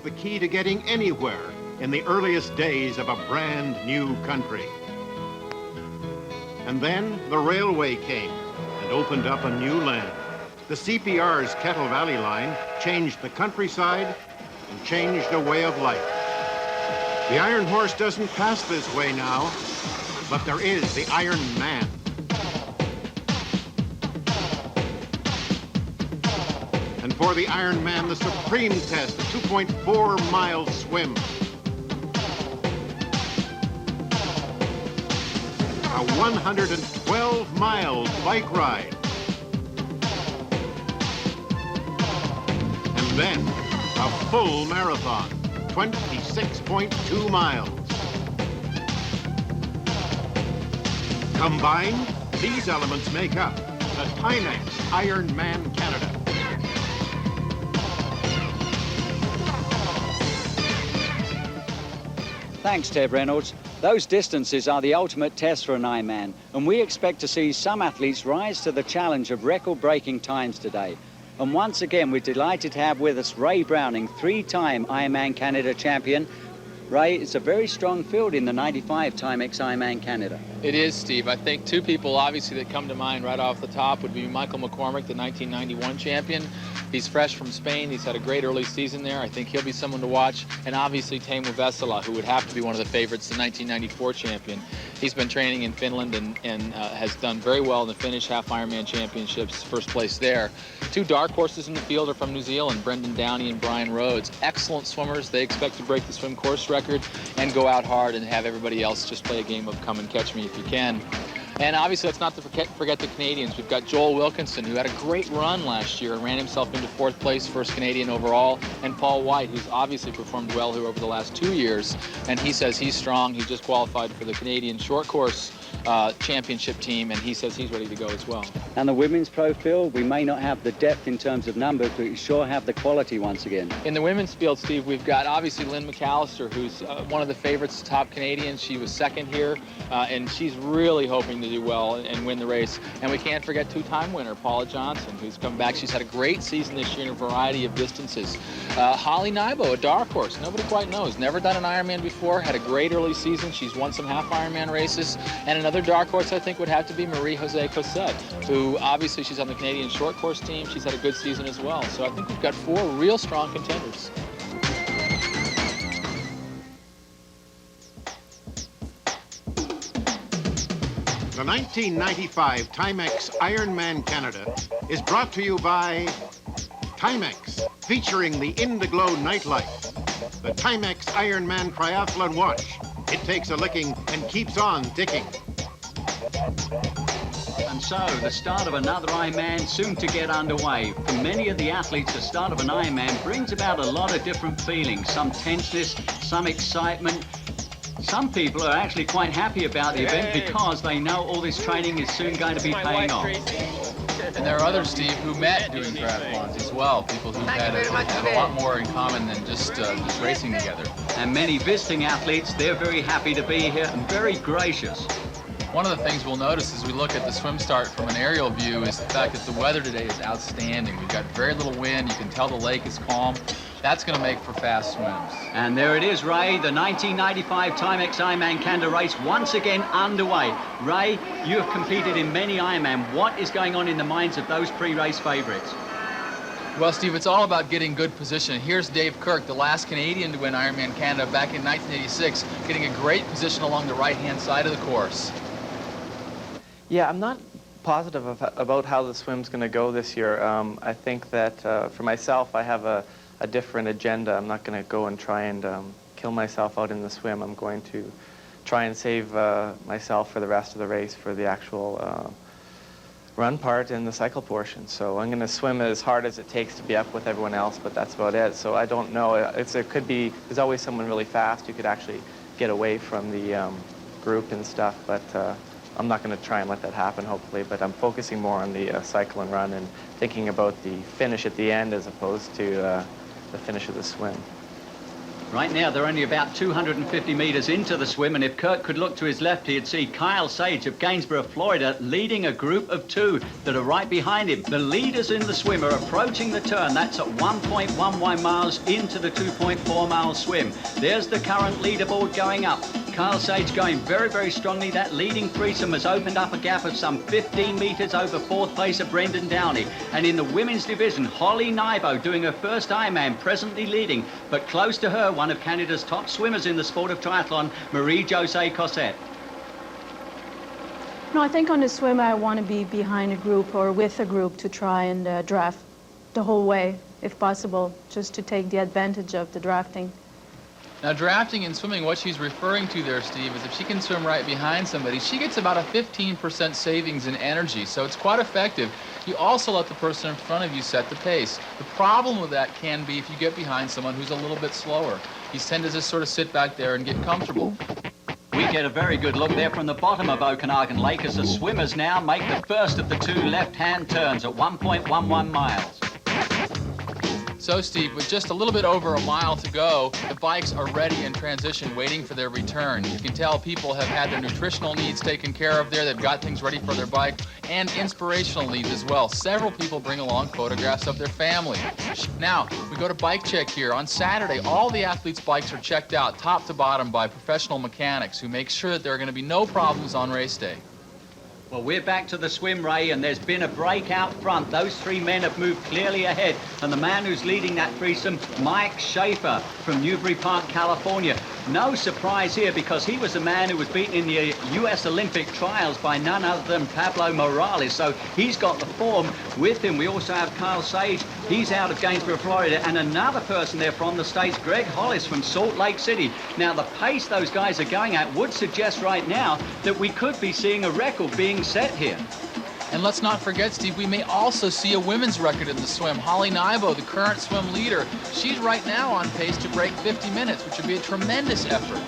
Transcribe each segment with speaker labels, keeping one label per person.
Speaker 1: the key to getting anywhere in the earliest days of a brand new country. And then the railway came and opened up a new land. The CPR's Kettle Valley line changed the countryside and changed a way of life. The Iron Horse doesn't pass this way now, but there is the Iron Man. And for the Iron Man, the supreme test, a 2.4-mile swim. A 112-mile bike ride. And then a full marathon, 26.2 miles. Combined, these elements make up the Timex Ironman Canada.
Speaker 2: Thanks, Ted Reynolds. Those distances are the ultimate test for an Ironman, and we expect to see some athletes rise to the challenge of record-breaking times today. And once again, we're delighted to have with us Ray Browning, three-time Ironman Canada champion. Ray, it's a very strong field in the 95 Timex Ironman Canada.
Speaker 3: It is, Steve. I think two people, obviously, that come to mind right off the top would be Michael McCormick, the 1991 champion. He's fresh from Spain. He's had a great early season there. I think he'll be someone to watch. And obviously, Teemu Vesala, who would have to be one of the favorites, the 1994 champion. He's been training in Finland and has done very well in the Finnish Half Ironman Championships, first place there. Two dark horses in the field are from New Zealand, Brendan Downey and Brian Rhodes. Excellent swimmers. They expect to break the swim course record and go out hard and have everybody else just play a game of come and catch me if you can. And obviously, let's not forget the Canadians. We've got Joel Wilkinson, who had a great run last year and ran himself into fourth place, first Canadian overall, and Paul White, who's obviously performed well here over the last 2 years. And he says he's strong. He just qualified for the Canadian short course championship team, and he says he's ready to go as well.
Speaker 2: And the women's pro field, we may not have the depth in terms of numbers, but we sure have the quality once again.
Speaker 3: In the women's field, Steve, we've got obviously Lynn McAllister, who's one of the favorites, top Canadians. She was second here, and she's really hoping to do well and win the race. And we can't forget two-time winner Paula Johnson, who's come back. She's had a great season this year in a variety of distances. Holly Nybo, a dark horse, nobody quite knows, never done an Ironman before, had a great early season. She's won some half Ironman races. And another dark horse, I think, would have to be Marie-José Cosette, who obviously she's on the Canadian short course team. She's had a good season as well. So I think we've got four real strong contenders.
Speaker 1: The 1995 Timex Ironman Canada is brought to you by Timex, featuring the Indiglow nightlight. The Timex Ironman Triathlon watch. It takes a licking and keeps on ticking.
Speaker 2: And so, the start of another Ironman soon to get underway. For many of the athletes, the start of an Ironman brings about a lot of different feelings. Some tenseness, some excitement. Some people are actually quite happy about the event because they know all this training is soon going to be paying off.
Speaker 3: And there are others, Steve, who met doing triathlons as well. People who had a lot more in common than just racing together.
Speaker 2: And many visiting athletes, they're very happy to be here and very gracious.
Speaker 3: One of the things we'll notice as we look at the swim start from an aerial view is the fact that the weather today is outstanding. We've got very little wind. You can tell the lake is calm. That's going to make for fast swims.
Speaker 2: And there it is, Ray, the 1995 Timex Ironman Canada race once again underway. Ray, you have competed in many Ironman. What is going on in the minds of those pre-race favorites?
Speaker 3: Well, Steve, it's all about getting good position. Here's Dave Kirk, the last Canadian to win Ironman Canada back in 1986, getting a great position along the right-hand side of the course.
Speaker 4: Yeah, I'm not positive about how the swim's going to go this year. I think that for myself, I have a different agenda. I'm not going to go and try and kill myself out in the swim. I'm going to try and save myself for the rest of the race for the actual run part and the cycle portion. So I'm going to swim as hard as it takes to be up with everyone else, but that's about it. So I don't know. It could be, there's always someone really fast who could actually get away from the group and stuff, but I'm not going to try and let that happen, hopefully, but I'm focusing more on the cycle and run and thinking about the finish at the end as opposed to the finish of the swim.
Speaker 2: Right now, they're only about 250 meters into the swim, and if Kurt could look to his left, he'd see Kyle Sage of Gainesboro, Florida, leading a group of 2 that are right behind him. The leaders in the swim are approaching the turn. That's at 1.11 miles into the 2.4-mile swim. There's the current leaderboard going up. Kyle Sage going very, very strongly. That leading threesome has opened up a gap of some 15 meters over 4th place of Brendan Downey. And in the women's division, Holly Nybo doing her first Ironman, presently leading, but close to her, one of Canada's top swimmers in the sport of triathlon, Marie-Josée Cossette.
Speaker 5: No, I think on the swim I want to be behind a group or with a group to try and draft the whole way, if possible, just to take the advantage of the drafting.
Speaker 3: Now, drafting and swimming, what she's referring to there, Steve, is if she can swim right behind somebody, she gets about a 15% savings in energy, so it's quite effective. You also let the person in front of you set the pace. The problem with that can be if you get behind someone who's a little bit slower. You tend to just sort of sit back there and get comfortable.
Speaker 2: We get a very good look there from the bottom of Okanagan Lake as the swimmers now make the first of the 2 left-hand turns at 1.11 miles.
Speaker 3: So, Steve, with just a little bit over a mile to go, the bikes are ready in transition, waiting for their return. You can tell people have had their nutritional needs taken care of there. They've got things ready for their bike, and inspirational needs as well. Several people bring along photographs of their family. Now, we go to bike check here. On Saturday, all the athletes' bikes are checked out top to bottom by professional mechanics who make sure that there are going to be no problems on race day.
Speaker 2: Well, we're back to the swim, Ray, and there's been a break out front. Those 3 men have moved clearly ahead. And the man who's leading that threesome, Mike Schaefer from Newbury Park, California. No surprise here because he was the man who was beaten in the U.S. Olympic trials by none other than Pablo Morales. So he's got the form with him. We also have Kyle Sage. He's out of Gainesboro, Florida. And another person there from the States, Greg Hollis from Salt Lake City. Now, the pace those guys are going at would suggest right now that we could be seeing a record being set here.
Speaker 3: And let's not forget, Steve, we may also see a women's record in the swim. Holly Nybo, the current swim leader, she's right now on pace to break 50 minutes, which would be a tremendous effort.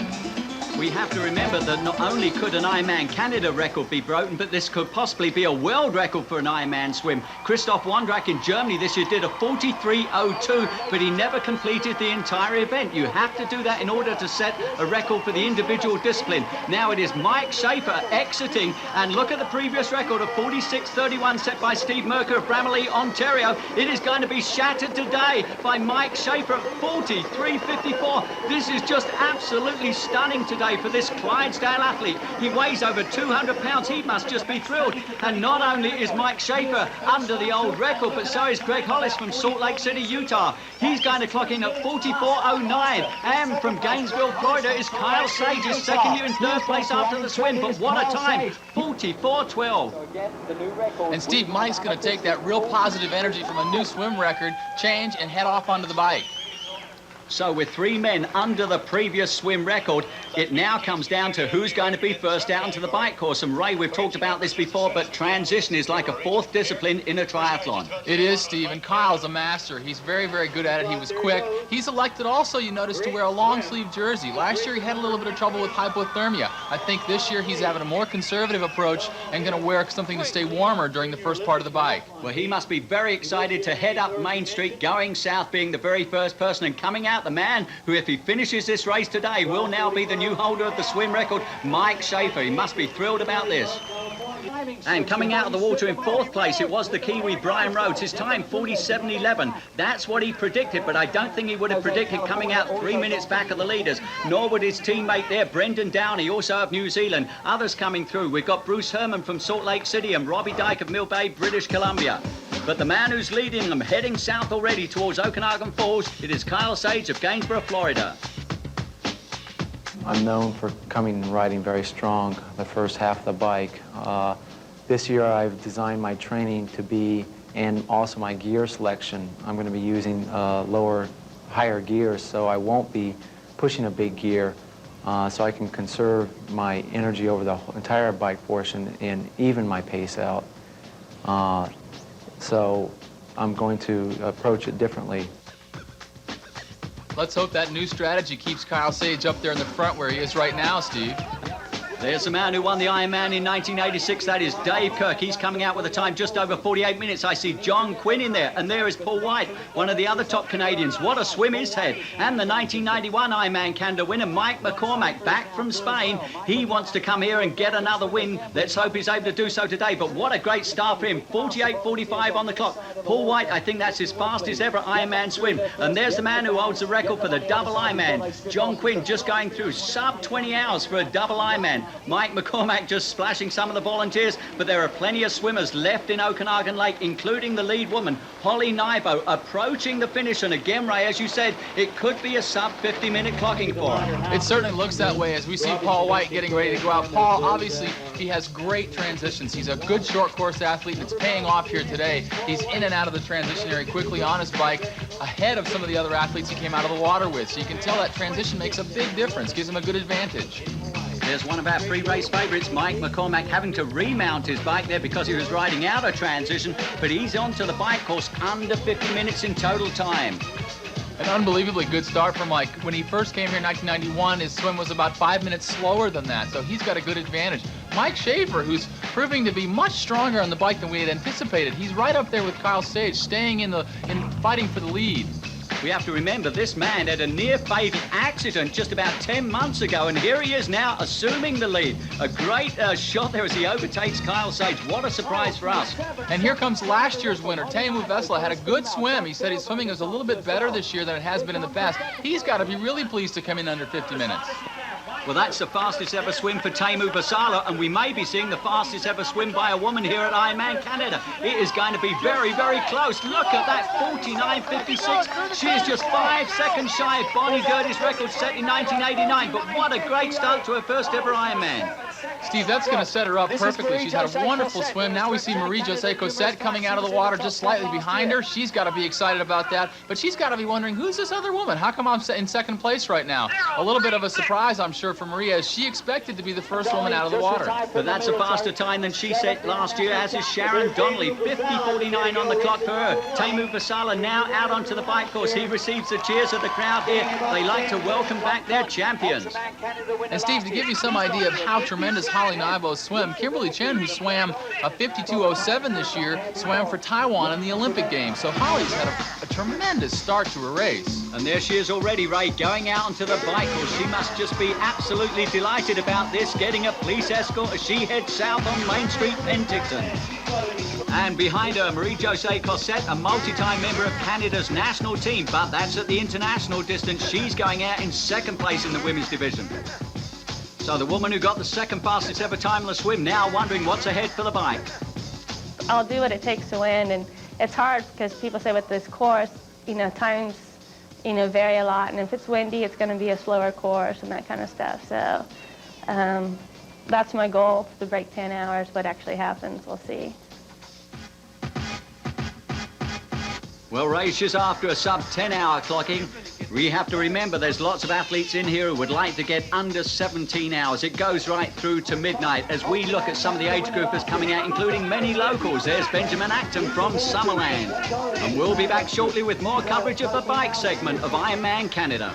Speaker 2: We have to remember that not only could an Ironman Canada record be broken, but this could possibly be a world record for an Ironman swim. Christoph Wondrak in Germany this year did a 43.02, but he never completed the entire event. You have to do that in order to set a record for the individual discipline. Now it is Mike Schaefer exiting, and look at the previous record of 46.31 set by Steve Merker of Bramalea, Ontario. It is going to be shattered today by Mike Schaefer at 43.54. This is just absolutely stunning today for this Clydesdale athlete. He weighs over 200 pounds. He must just be thrilled. And not only is Mike Schaefer under the old record, but so is Greg Hollis from Salt Lake City, Utah. He's going to clock in at 44.09. And from Gainesville, Florida is Kyle Sage, his second year in 3rd place after the swim. But what a time, 44.12.
Speaker 3: And Steve, Mike's going to take that real positive energy from a new swim record, change, and head off onto the bike.
Speaker 2: So with 3 men under the previous swim record, it now comes down to who's going to be first out onto the bike course. And Ray, we've talked about this before, but transition is like a 4th discipline in a triathlon.
Speaker 3: It is, Steve, and Kyle's a master. He's very, very good at it. He was quick. He's elected also, you notice, to wear a long-sleeve jersey. Last year he had a little bit of trouble with hypothermia. I think this year he's having a more conservative approach and going to wear something to stay warmer during the first part of the bike.
Speaker 2: Well, he must be very excited to head up Main Street, going south, being the very first person, and coming out the man who, if he finishes this race today, will now be the new holder of the swim record, Mike Schaefer. He must be thrilled about this. And coming out of the water in 4th place, it was the Kiwi Brian Rhodes. His time, 47.11. That's what he predicted, but I don't think he would have predicted coming out 3 minutes back of the leaders, nor would his teammate there, Brendan Downey, also of New Zealand. Others coming through. We've got Bruce Herman from Salt Lake City and Robbie Dyke of Mill Bay, British Columbia. But the man who's leading them, heading south already towards Okanagan Falls, it is Kyle Sage of Gainesboro, Florida.
Speaker 4: I'm known for coming and riding very strong the first half of the bike. This year I've designed my training to be, and also my gear selection, I'm going to be using higher gears, so I won't be pushing a big gear, so I can conserve my energy over the entire bike portion and even my pace out. So I'm going to approach it differently.
Speaker 3: Let's hope that new strategy keeps Kyle Sage up there in the front where he is right now, Steve.
Speaker 2: There's the man who won the Ironman in 1986. That is Dave Kirk. He's coming out with a time just over 48 minutes. I see John Quinn in there. And there is Paul White, one of the other top Canadians. What a swim his head. And the 1991 Ironman Canada winner, Mike McCormack, back from Spain. He wants to come here and get another win. Let's hope he's able to do so today. But what a great start for him. 48.45 on the clock. Paul White, I think that's his fastest ever Ironman swim. And there's the man who holds the record for the double Ironman. John Quinn just going through sub 20 hours for a double Ironman. Mike McCormack just splashing some of the volunteers, but there are plenty of swimmers left in Okanagan Lake, including the lead woman, Holly Nybo, approaching the finish. And again, Ray, as you said, it could be a sub 50-minute clocking for her.
Speaker 3: It certainly looks that way as we see Paul White getting ready to go out. Paul, obviously, he has great transitions. He's a good short course athlete, and it's paying off here today. He's in and out of the transition area quickly on his bike, ahead of some of the other athletes he came out of the water with. So you can tell that transition makes a big difference, gives him a good advantage.
Speaker 2: There's one of our pre-race favourites, Mike McCormack, having to remount his bike there because he was riding out of transition, but he's onto the bike course under 50 minutes in total time.
Speaker 3: An unbelievably good start for Mike. When he first came here in 1991, his swim was about 5 minutes slower than that, so he's got a good advantage. Mike Schaefer, who's proving to be much stronger on the bike than we had anticipated. He's right up there with Kyle Sage, staying in fighting for the lead.
Speaker 2: We have to remember this man had a near-fatal accident just about 10 months ago, and here he is now assuming the lead. A great shot there as he overtakes Kyle Sage. What a surprise for us.
Speaker 3: And here comes last year's winner, Teemu Vesala. Had a good swim. He said his swimming is a little bit better this year than it has been in the past. He's got to be really pleased to come in under 50 minutes.
Speaker 2: Well, that's the fastest ever swim for Teemu Vesala, and we may be seeing the fastest ever swim by a woman here at Ironman Canada. It is going to be very, very close. Look at that, 49.56. She is just 5 seconds shy of Bonnie Gertie's record set in 1989, but what a great start to her first ever Ironman.
Speaker 3: Steve, that's going to set her up perfectly. She's had a wonderful swim. Now we see Marie-Josée Cossette coming out of the water just slightly behind her. She's got to be excited about that, but she's got to be wondering, who's this other woman? How come I'm in second place right now? A little bit of a surprise, I'm sure, for Maria, as she expected to be the first woman out of the water.
Speaker 2: But that's a faster time than she set last year, as is Sharon Donnelly. 50.49 on the clock for her. Teemu Vesala now out onto the bike course. He receives the cheers of the crowd here. They like to welcome back their champions.
Speaker 3: And Steve, to give you some idea of how tremendous Holly Nybo swim, Kimberly Chen, who swam a 52.07 this year, swam for Taiwan in the Olympic Games. So Holly's had a tremendous start to her race.
Speaker 2: And there she is already, Ray, going out onto the bike course. She must just be absolutely delighted about this, getting a police escort as she heads south on Main Street, Penticton. And behind her, Marie-Josée Cossette, a multi-time member of Canada's national team, but that's at the international distance. She's going out in second place in the women's division. So the woman who got the second fastest ever time on the swim now wondering what's ahead for the bike.
Speaker 6: I'll do what it takes to win, and it's hard because people say with this course, times, vary a lot, and if it's windy, it's going to be a slower course and that kind of stuff. So that's my goal, to break 10 hours. What actually happens, we'll see.
Speaker 2: Well, Ray, she's after a sub 10-hour clocking. We have to remember there's lots of athletes in here who would like to get under 17 hours. It goes right through to midnight as we look at some of the age groupers coming out, including many locals. There's Benjamin Acton from Summerland. And we'll be back shortly with more coverage of the bike segment of Ironman Canada.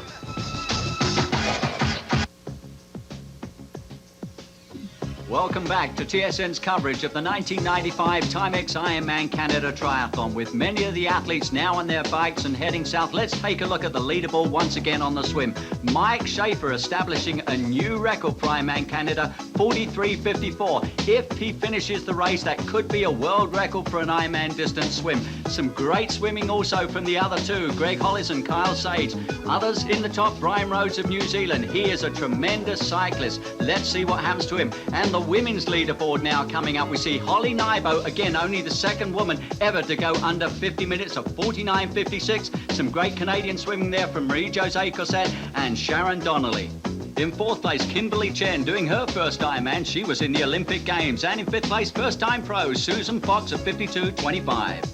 Speaker 2: Welcome back to TSN's coverage of the 1995 Timex Ironman Canada Triathlon. With many of the athletes now on their bikes and heading south, let's take a look at the leaderboard once again on the swim. Mike Schaefer establishing a new record for Ironman Canada, 43.54. If he finishes the race, that could be a world record for an Ironman distance swim. Some great swimming also from the other two, Greg Hollis and Kyle Sage. Others in the top, Brian Rhodes of New Zealand. He is a tremendous cyclist. Let's see what happens to him. And the women's leaderboard now coming up. We see Holly Nybo, again, only the second woman ever to go under 50 minutes of 49.56. Some great Canadian swimming there from Marie-Josée Cossette and Sharon Donnelly. In fourth place, Kimberly Chen doing her first Ironman. She was in the Olympic Games. And in fifth place, first-time pro, Susan Fox of 52.25.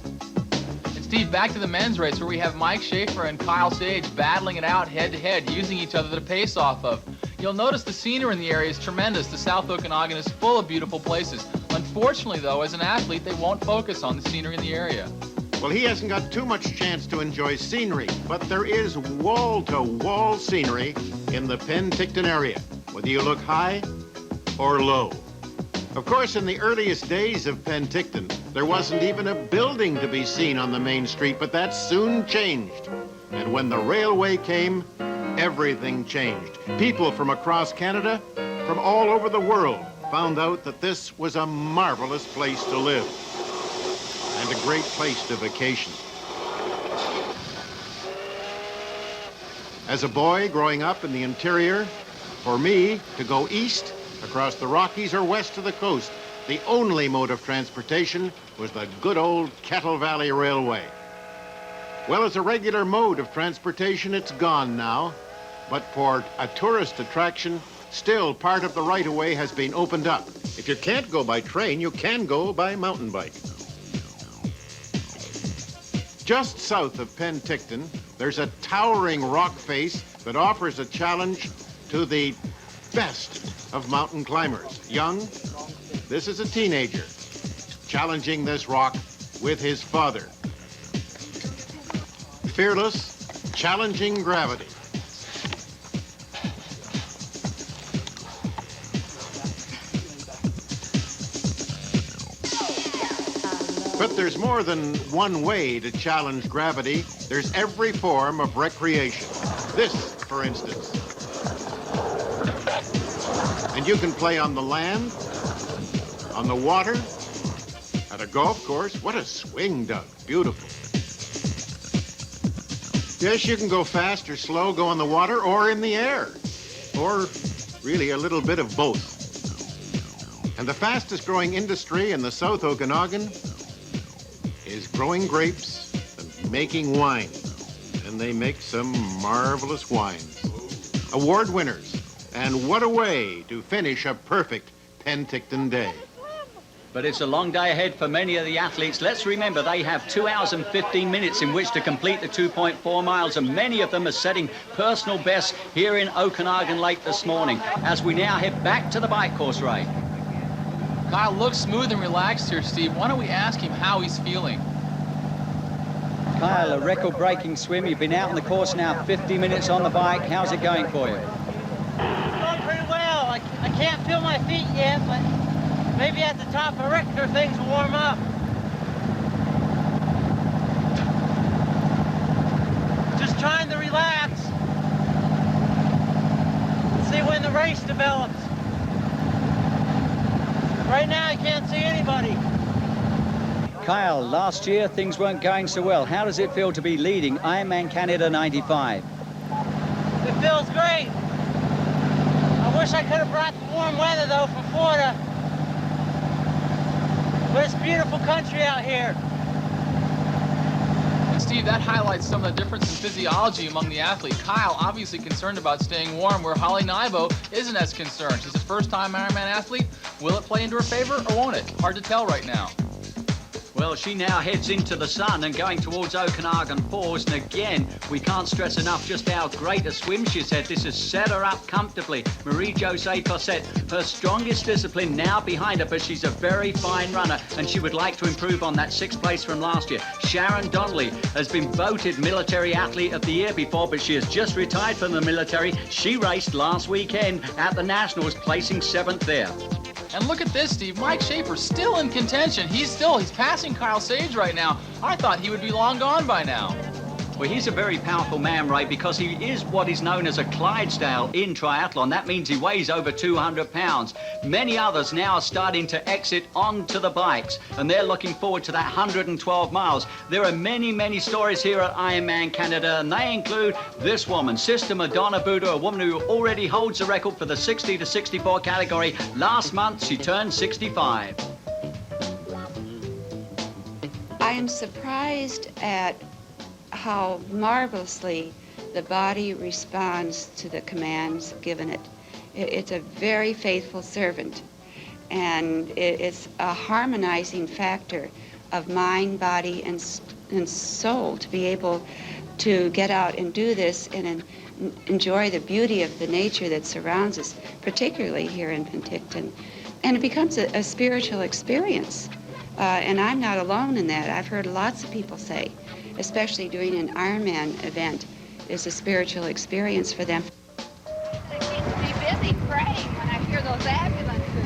Speaker 3: Steve, back to the men's race where we have Mike Schaefer and Kyle Sage battling it out head-to-head, using each other to pace off of. You'll notice the scenery in the area is tremendous. The South Okanagan is full of beautiful places. Unfortunately, though, as an athlete, they won't focus on the scenery in the area.
Speaker 1: Well, he hasn't got too much chance to enjoy scenery, but there is wall-to-wall scenery in the Penticton area. Whether you look high or low. Of course, in the earliest days of Penticton, there wasn't even a building to be seen on the main street, but that soon changed. And when the railway came, everything changed. People from across Canada, from all over the world, found out that this was a marvelous place to live and a great place to vacation. As a boy growing up in the interior, for me to go east across the Rockies or west to the coast, the only mode of transportation was the good old Kettle Valley Railway. Well, as a regular mode of transportation, it's gone now. But for a tourist attraction, still part of the right-of-way has been opened up. If you can't go by train, you can go by mountain bike. Just south of Penticton, there's a towering rock face that offers a challenge to the best of mountain climbers. Young, this is a teenager, challenging this rock with his father. Fearless, challenging gravity. But there's more than one way to challenge gravity. There's every form of recreation. This, for instance. And you can play on the land, on the water, at a golf course. What a swing, Doug. Beautiful. Yes, you can go fast or slow, go on the water or in the air. Or really a little bit of both. And the fastest growing industry in the South Okanagan is growing grapes and making wine. And they make some marvelous wines. Award winners. And what a way to finish a perfect Penticton day.
Speaker 2: But it's a long day ahead for many of the athletes. Let's remember they have 2 hours and 15 minutes in which to complete the 2.4 miles, and many of them are setting personal bests here in Okanagan Lake this morning as we now head back to the bike course, Ray.
Speaker 3: Kyle looks smooth and relaxed here, Steve. Why don't we ask him how he's feeling?
Speaker 2: Kyle, a record-breaking swim. You've been out on the course now 50 minutes on the bike. How's it going for you?
Speaker 7: It's going pretty well. I can't feel my feet yet, but maybe at the top of Richter things will warm up. Just trying to relax. See when the race develops. Right now I can't see anybody.
Speaker 2: Kyle, last year things weren't going so well. How does it feel to be leading Ironman Canada 95?
Speaker 7: It feels great. I wish I could have brought the warm weather though from Florida. But it's beautiful country out here.
Speaker 3: And Steve, that highlights some of the difference in physiology among the athletes. Kyle obviously concerned about staying warm, where Holly Nybo isn't as concerned. She's a first-time Ironman athlete. Will it play into her favor or won't it? Hard to tell right now.
Speaker 2: Well, she now heads into the sun and going towards Okanagan Falls. And again, we can't stress enough just how great a swim she's had. This has set her up comfortably. Marie-Josée Cossette, her strongest discipline now behind her, but she's a very fine runner and she would like to improve on that 6th place from last year. Sharon Donnelly has been voted Military Athlete of the Year before, but she has just retired from the military. She raced last weekend at the Nationals, placing 7th there.
Speaker 3: And look at this, Steve. Mike Schaefer's still in contention. He's passing Kyle Sage right now. I thought he would be long gone by now.
Speaker 2: Well, he's a very powerful man, Ray, because he is what is known as a Clydesdale in triathlon. That means he weighs over 200 pounds. Many others now are starting to exit onto the bikes, and they're looking forward to that 112 miles. There are many, many stories here at Ironman Canada, and they include this woman, Sister Madonna Buddha, a woman who already holds the record for the 60 to 64 category. Last month, she turned 65.
Speaker 8: I am surprised at how marvelously the body responds to the commands given it. It's a very faithful servant, and it's a harmonizing factor of mind, body, and soul to be able to get out and do this and enjoy the beauty of the nature that surrounds us, particularly here in Penticton. And it becomes a spiritual experience. And I'm not alone in that. I've heard lots of people say, especially doing an Ironman event, is a spiritual experience for them.
Speaker 9: It keeps me busy praying when I hear those ambulances.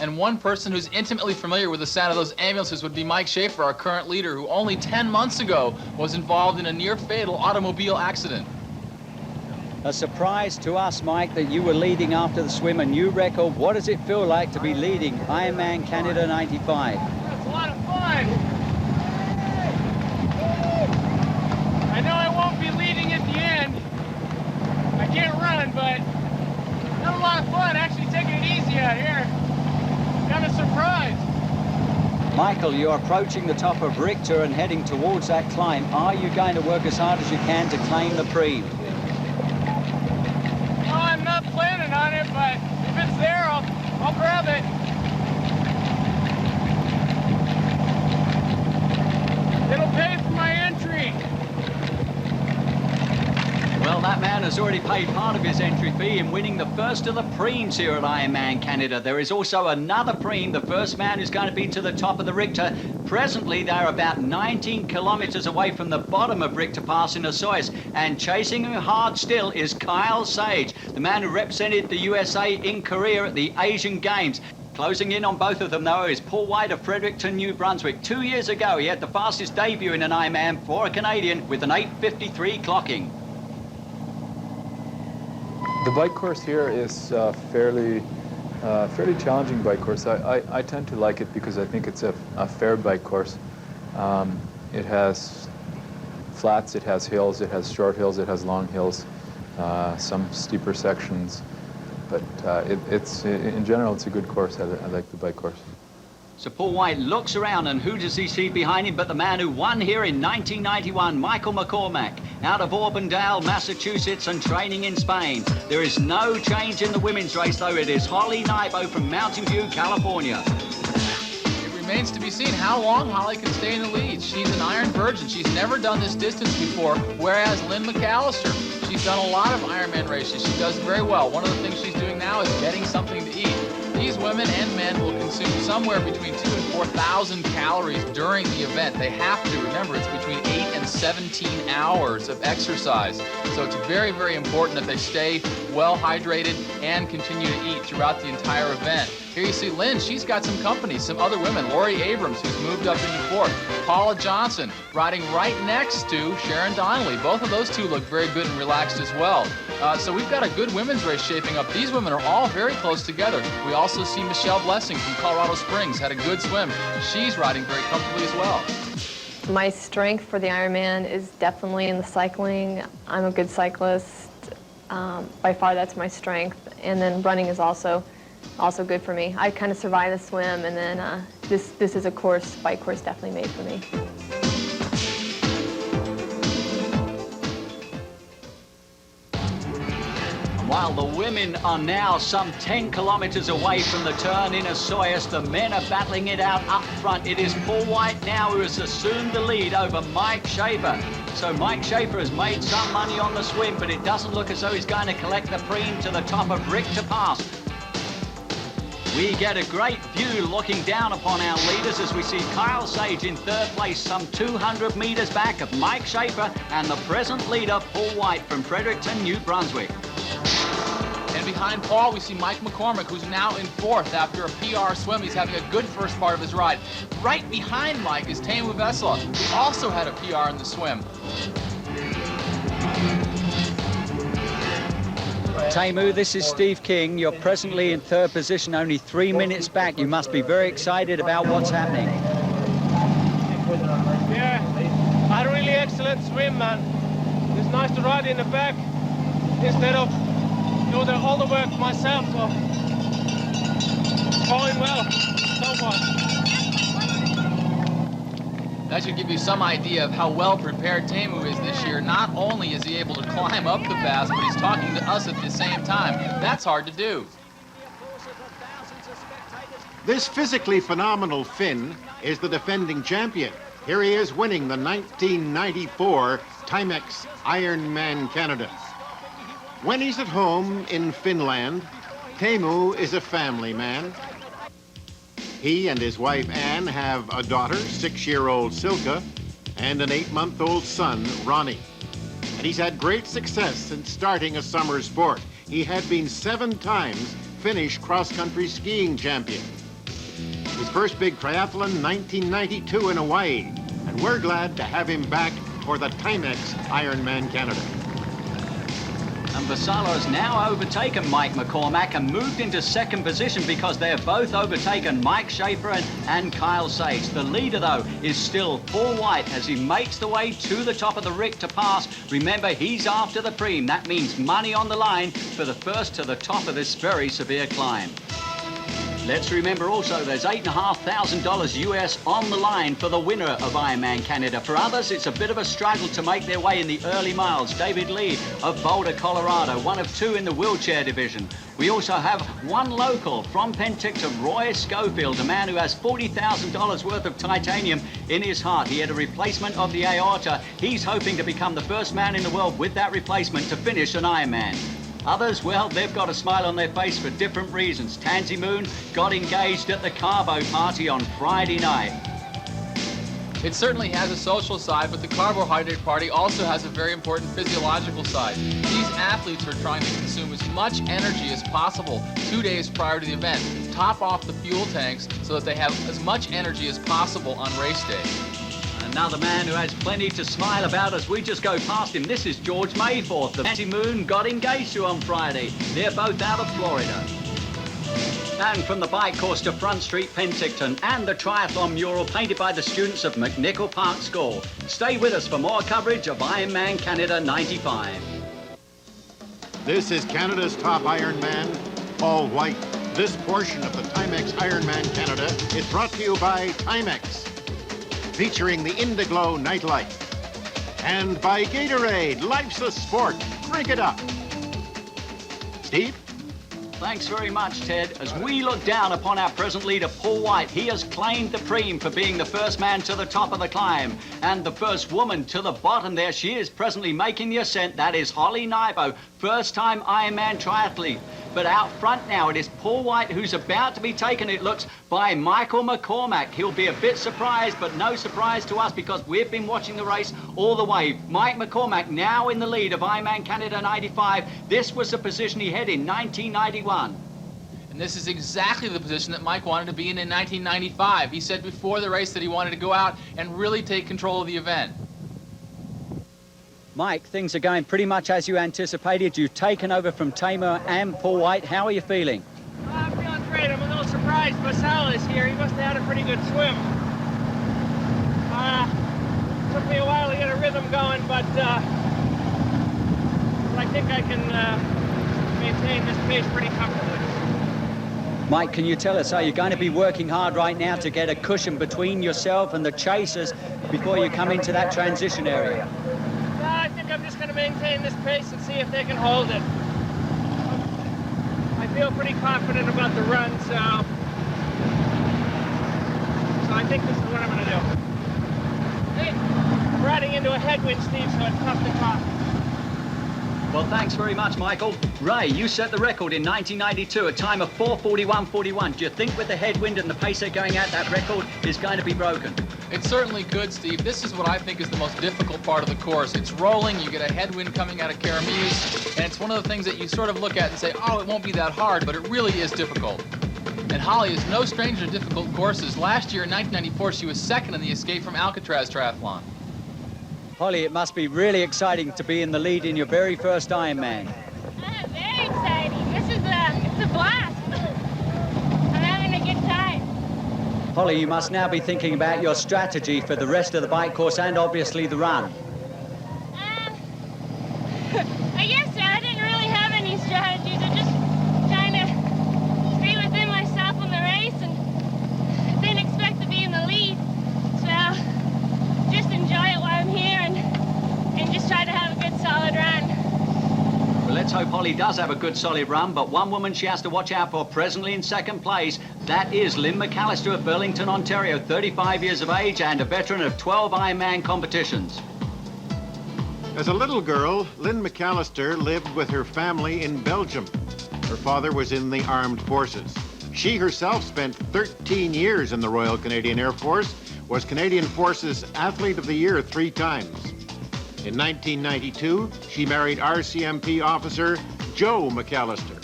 Speaker 3: And one person who's intimately familiar with the sound of those ambulances would be Mike Schaefer, our current leader, who only 10 months ago was involved in a near-fatal automobile accident.
Speaker 2: A surprise to us, Mike, that you were leading after the swim, a new record. What does it feel like to be leading Ironman Canada 95?
Speaker 9: It's a lot of fun. I know I won't be leading at the end. I can't run, but had a lot of fun actually taking it easy out here. Kind of surprised.
Speaker 2: Michael, you're approaching the top of Richter and heading towards that climb. Are you going to work as hard as you can to claim the preem?
Speaker 9: Well, I'm not planning on it, but if it's there, I'll grab it. It'll pay for my entry.
Speaker 2: Well, that man has already paid part of his entry fee in winning the first of the preems here at Ironman Canada. There is also another preem, the first man who's going to be to the top of the Richter. Presently, they're about 19 kilometers away from the bottom of Richter Pass in Osoyoos, and chasing him hard still is Kyle Sage, the man who represented the USA in Korea at the Asian Games. Closing in on both of them, though, is Paul White of Fredericton, New Brunswick. 2 years ago, he had the fastest debut in an Ironman for a Canadian with an 8:53 clocking.
Speaker 10: The bike course here is fairly challenging bike course. I tend to like it because I think it's a fair bike course. It has flats, it has hills, it has short hills, it has long hills, some steeper sections. But it's in general, it's a good course. I like the bike course.
Speaker 2: So Paul White looks around, and who does he see behind him but the man who won here in 1991, Michael McCormack, out of Auburndale, Massachusetts, and training in Spain. There is no change in the women's race, though. It is Holly Nybo from Mountain View, California.
Speaker 3: It remains to be seen how long Holly can stay in the lead. She's an iron virgin. She's never done this distance before, whereas Lynn McAllister, she's done a lot of Ironman races. She does very well. One of the things she's doing now is getting something to eat. These women and men will consume somewhere between 2,000 and 4,000 calories during the event. They have to. Remember, it's between 8 and 17 hours of exercise. So it's very, very important that they stay well hydrated and continue to eat throughout the entire event. Here you see Lynn, she's got some company, some other women. Lori Abrams, who's moved up into fourth. Paula Johnson, riding right next to Sharon Donnelly. Both of those two look very good and relaxed as well. So we've got a good women's race shaping up. These women are all very close together. We also see Michelle Blessing from Colorado Springs, had a good swim. She's riding very comfortably as well.
Speaker 11: My strength for the Ironman is definitely in the cycling. I'm a good cyclist. By far, that's my strength. And then running is also good for me. I kind of survived the swim, and then this is a bike course definitely made for me.
Speaker 2: While the women are now some 10 kilometers away from the turn in Osoyoos, the men are battling it out up front. It is Paul White now who has assumed the lead over Mike Schaefer. So Mike Schaefer has made some money on the swim, but it doesn't look as though he's going to collect the preem to the top of Richter Pass. We get a great view looking down upon our leaders as we see Kyle Sage in third place, some 200 meters back of Mike Schaefer and the present leader, Paul White from Fredericton, New Brunswick.
Speaker 3: And behind Paul, we see Mike McCormack, who's now in fourth after a PR swim. He's having a good first part of his ride. Right behind Mike is Teemu Vesala, who also had a PR in the swim.
Speaker 2: Teemu, this is Steve King. You're presently in third position, only 3 minutes back. You must be very excited about what's happening.
Speaker 9: Yeah, I had a really excellent swim, man. It's nice to ride in the back instead of do all the work myself, so it's going well so far.
Speaker 3: That should give you some idea of how well prepared Teemu is this year. Not only is he able to climb up the pass, but he's talking to us at the same time. That's hard to do.
Speaker 1: This physically phenomenal Finn is the defending champion. Here he is winning the 1994 Timex Ironman Canada. When he's at home in Finland, Teemu is a family man. He and his wife Anne have a daughter, 6-year-old Silka, and an 8-month-old son, Ronnie. And he's had great success since starting a summer sport. He had been 7 times Finnish cross-country skiing champion. His first big triathlon, 1992 in Hawaii. And we're glad to have him back for the Timex Ironman Canada.
Speaker 2: And Vassallo has now overtaken Mike McCormack and moved into second position because they have both overtaken Mike Schaefer and Kyle Sage. The leader, though, is still Paul White as he makes the way to the top of the Rick to pass. Remember, he's after the preem. That means money on the line for the first to the top of this very severe climb. Let's remember also there's $8,500 US on the line for the winner of Ironman Canada. For others, it's a bit of a struggle to make their way in the early miles. David Lee of Boulder, Colorado, one of two in the wheelchair division. We also have one local from Penticton, Roy Schofield, a man who has $40,000 worth of titanium in his heart. He had a replacement of the aorta. He's hoping to become the first man in the world with that replacement to finish an Ironman. Others, well, they've got a smile on their face for different reasons. Tansy Moon got engaged at the Carbo party on Friday night.
Speaker 3: It certainly has a social side, but the carbohydrate party also has a very important physiological side. These athletes are trying to consume as much energy as possible 2 days prior to the event, top off the fuel tanks so that they have as much energy as possible on race day.
Speaker 2: Another man who has plenty to smile about as we just go past him. This is George Mayforth. The Tansy Moon got engaged to on Friday. They're both out of Florida. And from the bike course to Front Street, Penticton, and the triathlon mural painted by the students of McNichol Park School. Stay with us for more coverage of Ironman Canada 95.
Speaker 1: This is Canada's top Ironman, Paul White. This portion of the Timex Ironman Canada is brought to you by Timex, featuring the Indiglo nightlight. And by Gatorade, life's a sport, drink it up. Steve?
Speaker 2: Thanks very much, Ted. As we look down upon our present leader, Paul White, he has claimed the preem for being the first man to the top of the climb and the first woman to the bottom there. She is presently making the ascent. That is Holly Nybo, first-time Ironman triathlete. But out front now, it is Paul White who's about to be taken, it looks, by Michael McCormack. He'll be a bit surprised, but no surprise to us because we've been watching the race all the way. Mike McCormack now in the lead of Ironman Canada 95. This was the position he had in 1991.
Speaker 3: And this is exactly the position that Mike wanted to be in 1995. He said before the race that he wanted to go out and really take control of the event.
Speaker 2: Mike, things are going pretty much as you anticipated. You've taken over from Tamer and Paul White. How are you feeling?
Speaker 9: I'm feeling great. I'm a little surprised Vassallo is here. He must have had a pretty good swim. Took me a while to get a rhythm going, but I think I can maintain this pace pretty comfortably.
Speaker 2: Mike, can you tell us, are you going to be working hard right now to get a cushion between yourself and the chasers before you come into that transition area?
Speaker 9: I think I'm just going to maintain this pace and see if they can hold it. I feel pretty confident about the run, so I think this is what I'm going to do. I'm riding into a headwind, Steve, so it's tough to talk.
Speaker 2: Well, thanks very much, Michael. Ray, you set the record in 1992, a time of 4:41.41. Do you think with the headwind and the pace they're going at, that record is going to be broken?
Speaker 3: It certainly could, Steve. This is what I think is the most difficult part of the course. It's rolling, you get a headwind coming out of Caramuse, and it's one of the things that you sort of look at and say, oh, it won't be that hard, but it really is difficult. And Holly is no stranger to difficult courses. Last year in 1994, she was second in the Escape from Alcatraz Triathlon.
Speaker 2: Holly, it must be really exciting to be in the lead in your very first Ironman.
Speaker 6: Very exciting. This is it's a blast. I'm having a good time.
Speaker 2: Holly, you must now be thinking about your strategy for the rest of the bike course and obviously the run.
Speaker 6: I guess I didn't really have any strategies. I'm just trying to stay within myself in the race and didn't expect to be in the lead. So just enjoy it while I'm here and just try to have a good solid run.
Speaker 2: Well, let's hope Holly does have a good solid run, but one woman she has to watch out for presently in second place. That is Lynn McAllister of Burlington, Ontario, 35 years of age and a veteran of 12 Ironman competitions.
Speaker 1: As a little girl, Lynn McAllister lived with her family in Belgium. Her father was in the armed forces. She herself spent 13 years in the Royal Canadian Air Force, was Canadian Forces Athlete of the Year 3 times. In 1992, she married RCMP officer Joe McAllister.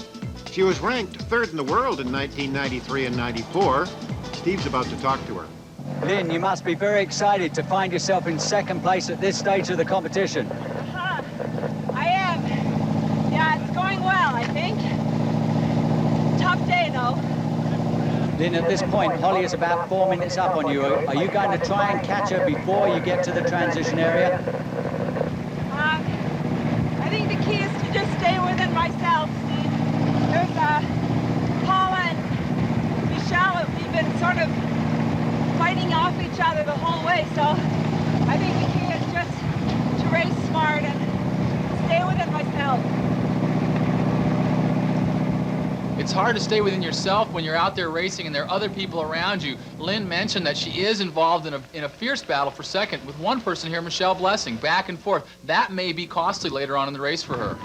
Speaker 1: She was ranked 3rd in the world in 1993 and 94. Steve's about to talk to her.
Speaker 2: Lynn, you must be very excited to find yourself in second place at this stage of the competition.
Speaker 12: I am. Yeah, it's going well, I think. Tough day, though.
Speaker 2: Lynn, at this point, Holly is about 4 minutes up on you. Are you going to try and catch her before you get to the transition area?
Speaker 12: I think the key is to just stay within myself, Steve. There's Paula and Michelle. We've been sort of fighting off each other the whole way, so I think the key is just to race smart and stay within myself.
Speaker 3: It's hard to stay within yourself when you're out there racing and there are other people around you. Lynn mentioned that she is involved in a fierce battle for second with one person here, Michelle Blessing, back and forth. That may be costly later on in the race for her.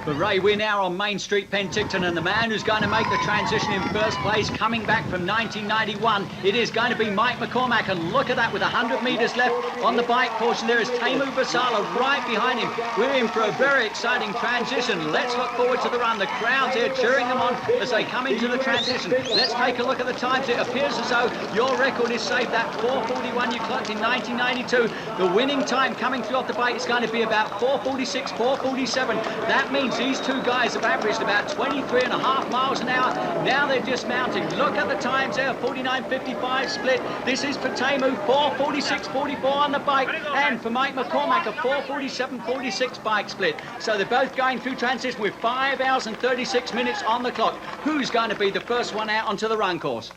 Speaker 2: But Ray, we're now on Main Street, Penticton, and the man who's going to make the transition in first place, coming back from 1991, it is going to be Mike McCormack. And look at that, with 100 metres left on the bike portion, there is Teemu Vasala right behind him. We're in for a very exciting transition. Let's look forward to the run. The crowd's here cheering them on as they come into the transition. Let's take a look at the times. It appears as though your record is safe. That 4:41 you clocked in 1992. The winning time coming through off the bike is going to be about 4:46, 4:47. That means these two guys have averaged about 23.5 miles an hour. Now they're dismounting. Look at the times there, 49.55 split. This is for Teemu, 4:46.44 on the bike. And for Mike McCormack, a 4:47.46 bike split. So they're both going through transition with 5 hours and 36 minutes on the clock. Who's going to be the first one out onto the run course?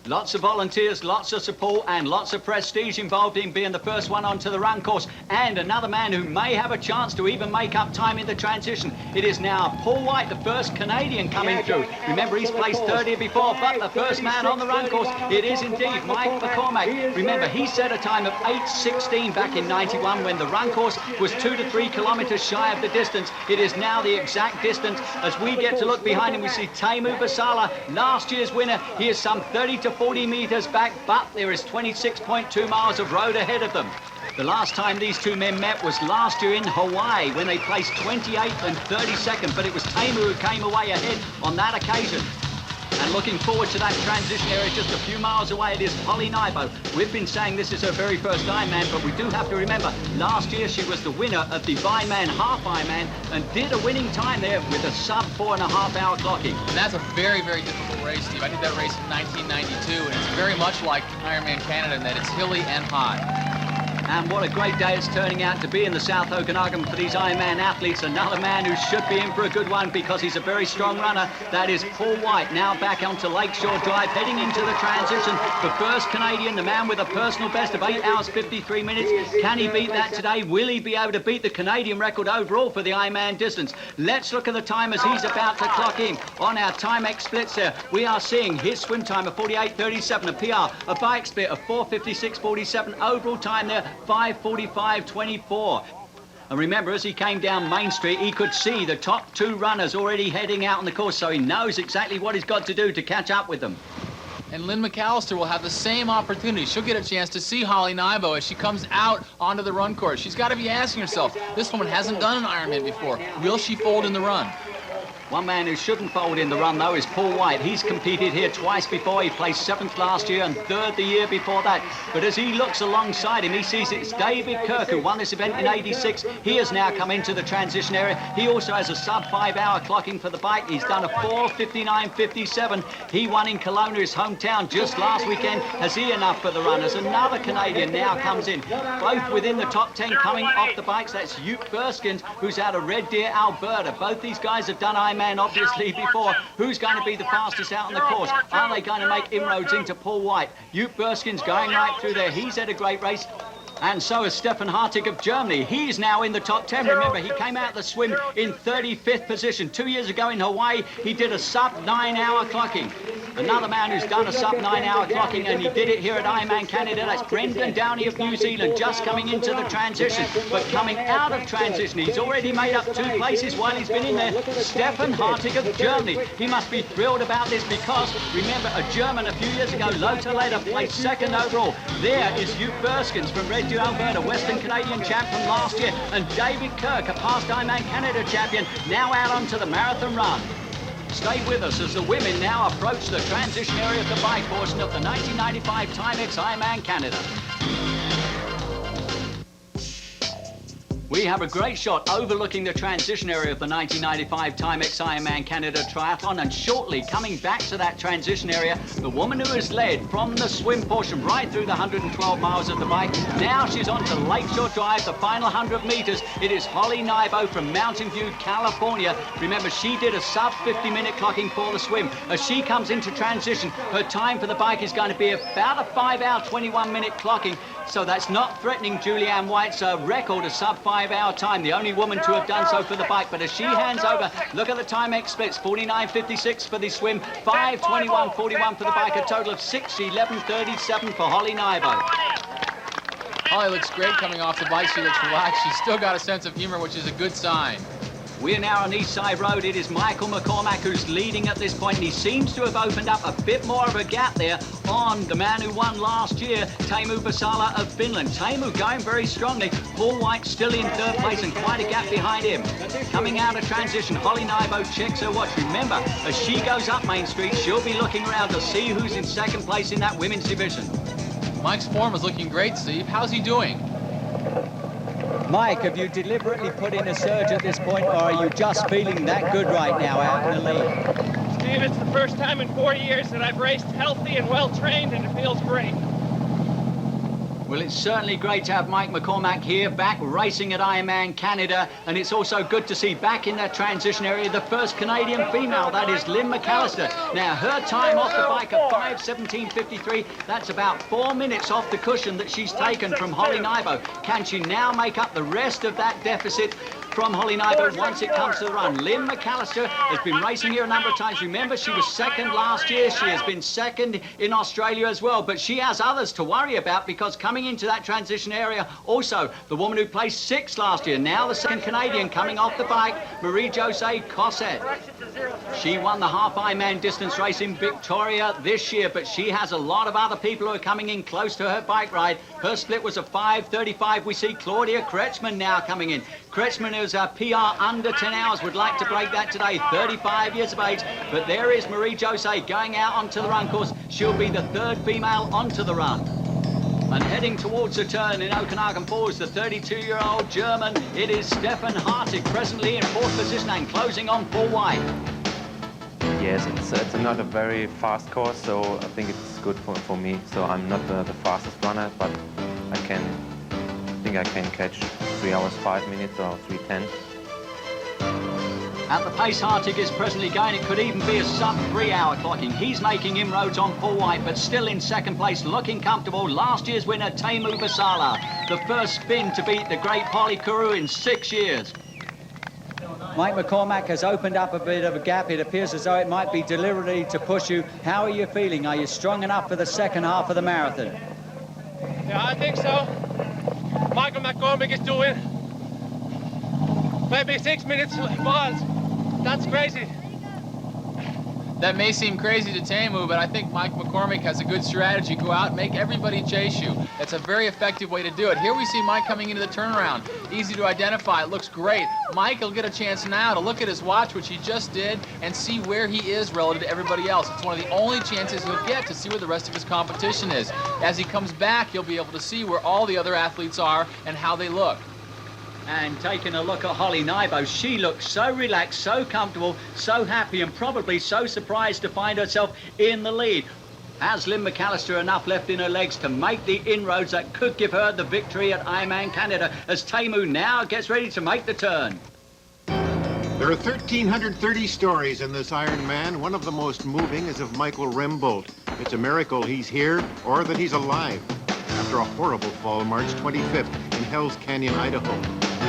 Speaker 2: Lots of volunteers, lots of support, and lots of prestige involved in being the first one onto the run course. And another man who may have a chance to even make up time in the transition. It is now Paul White, the first Canadian coming through. Remember, he's placed third here before, but the first man on the run course, it is indeed Mike McCormack. Remember, he set a time of 8:16 back in 91 when the run course was 2 to 3 kilometres shy of the distance. It is now the exact distance. As we get to look behind him, we see Teemu Vasala, last year's winner. He is some 30 to 40 metres back, but there is 26.2 miles of road ahead of them. The last time these two men met was last year in Hawaii when they placed 28th and 32nd, but it was Teemu who came away ahead on that occasion. And looking forward to that transition area just a few miles away, it is Holly Nybo. We've been saying this is her very first Ironman, but we do have to remember, last year she was the winner of the Ironman Half Ironman and did a winning time there with a sub 4.5 hour clocking.
Speaker 3: And that's a very, very difficult race, Steve. I did that race in 1992, and it's very much like Ironman Canada in that it's hilly and high.
Speaker 2: And what a great day it's turning out to be in the South Okanagan for these Ironman athletes. Another man who should be in for a good one because he's a very strong runner. That is Paul White, now back onto Lakeshore Drive, heading into the transition. The first Canadian, the man with a personal best of 8 hours 53 minutes. Can he beat that today? Will he be able to beat the Canadian record overall for the Ironman distance? Let's look at the time as he's about to clock in. On our Timex splits there, we are seeing his swim time of 48.37, a PR, a bike split of 4:56.47, overall time there 5:45.24. And remember, as he came down Main Street, he could see the top two runners already heading out on the course, so he knows exactly what he's got to do to catch up with them.
Speaker 3: And Lynn McAllister will have the same opportunity. She'll get a chance to see Holly Nybo as she comes out onto the run course. She's got to be asking herself, this woman hasn't done an Ironman before. Will she fold in the run?
Speaker 2: One man who shouldn't fold in the run, though, is Paul White. He's competed here twice before. He placed 7th last year and 3rd the year before that. But as he looks alongside him, he sees it's David Kirk, who won this event in '86. He has now come into the transition area. He also has a sub-5 hour clocking for the bike. He's done a 4:59.57. He won in Kelowna, his hometown, just last weekend. Has he enough for the runners? Another Canadian now comes in. Both within the top 10 coming off the bikes. That's Ute Burskins, who's out of Red Deer, Alberta. Both these guys have done Ironman obviously before. Who's going to be the fastest out on the course? Are they going to make inroads into Paul White? Ute Burskins going right through there. He's had a great race. And so is Stefan Hartig of Germany. He's now in the top 10. Remember, he came out of the swim in 35th position. 2 years ago in Hawaii, he did a sub-9 hour clocking. Another man who's done a sub-9 hour clocking, and he did it here at Ironman Canada. That's Brendan Downey of New Zealand, just coming into the transition. But coming out of transition, he's already made up 2 places while he's been in there. Stefan Hartig of Germany. He must be thrilled about this because, remember, a German a few years ago, Lothar Leder, placed 2nd overall. There is Ute Burskins from Red Deer, Alberta, Western Canadian champ from last year, and David Kirk, a past Ironman Canada champion, now out onto the marathon run. stay with us as the women now approach the transition area of the bike portion of the 1995 Timex Ironman Canada. We have a great shot overlooking the transition area of the 1995 Timex Ironman Canada Triathlon, and shortly coming back to that transition area, the woman who has led from the swim portion right through the 112 miles of the bike. Now she's on to Lakeshore Drive, the final 100 meters. It is Holly Nybo from Mountain View, California. Remember, she did a sub 50-minute clocking for the swim. As she comes into transition, her time for the bike is going to be about a 5-hour, 21-minute clocking. So that's not threatening Julianne White's record, a sub 5-hour time, the only woman to have done so for the bike. But as she hands over, look at the Timex splits, 49.56 for the swim, 5:21.41 for the bike, a total of 6:11.37 for Holly Nybo.
Speaker 3: Holly looks great coming off the bike. She looks relaxed. She's still got a sense of humor, which is a good sign.
Speaker 2: We're now on East Side Road. It is Michael McCormack who's leading at this point, and he seems to have opened up a bit more of a gap there on the man who won last year, Teemu Vesala of Finland. Teemu going very strongly. Paul White still in third place and quite a gap behind him. Coming out of transition, Holly Nybo checks her watch. Remember, as she goes up Main Street, she'll be looking around to see who's in second place in that women's division.
Speaker 3: Mike's form is looking great, Steve. How's he doing?
Speaker 2: Mike, have you deliberately put in a surge at this point, or are you just feeling that good right now out in the lead?
Speaker 9: Steve, it's the first time in 4 years that I've raced healthy and well-trained, and it feels great.
Speaker 2: Well, it's certainly great to have Mike McCormack here, back racing at Ironman Canada, and it's also good to see back in that transition area the first Canadian female, that is Lynn McAllister. Now, her time off the bike of 5:17.53, that's about 4 minutes off the cushion that she's taken from Holly Nybo. Can she now make up the rest of that deficit from Holly Nybo once it comes to the run? Lynn McAllister has been racing here a number of times. Remember, she was second last year. She has been second in Australia as well, but she has others to worry about, because coming into that transition area, also the woman who placed sixth last year, now the second Canadian coming off the bike, Marie-Josée Cosset. She won the half Ironman distance race in Victoria this year, but she has a lot of other people who are coming in close to her bike ride. Her split was a 5:35. We see Claudia Kretschmann now coming in. Kretschmann is a PR under 10 hours, would like to break that today, 35 years of age. But there is Marie-Josée going out onto the run course. She'll be the third female onto the run. And heading towards the turn in Okanagan Falls, the 32-year-old German, it is Stefan Hartig, presently in fourth position and closing on Paul White.
Speaker 13: Yes, it's not a very fast course, so I think it's good for me. So I'm not the fastest runner, but I think I can catch 3 hours 5 minutes or 3:10.
Speaker 2: At the pace Hartig is presently going, it could even be a sub-3-hour clocking. He's making inroads on Paul White, but still in second place, looking comfortable. Last year's winner, Teemu Vesala, the first Finn to beat the great Polly Kuru in 6 years. Mike McCormack has opened up a bit of a gap. It appears as though it might be deliberately to push you. How are you feeling? Are you strong enough for the second half of the marathon?
Speaker 9: Yeah, I think so. Michael McCormack is doing maybe 6 minutes miles. That's crazy.
Speaker 3: That may seem crazy to Teemu, but I think Mike McCormack has a good strategy. Go out and make everybody chase you. That's a very effective way to do it. Here we see Mike coming into the turnaround. Easy to identify. It looks great. Mike will get a chance now to look at his watch, which he just did, and see where he is relative to everybody else. It's one of the only chances he'll get to see where the rest of his competition is. As he comes back, he'll be able to see where all the other athletes are and how they look. And taking a look at Holly Nybo, she looks so relaxed, so comfortable, so happy, and probably so surprised to find herself in the lead. Has Lynn McAllister enough left in her legs to make the inroads that could give her the victory at Ironman Canada, as Teemu now gets ready to make the turn?
Speaker 1: There are 1,330 stories in this Ironman. One of the most moving is of Michael Rembolt. It's a miracle he's here or that he's alive. After a horrible fall March 25th in Hells Canyon, Idaho,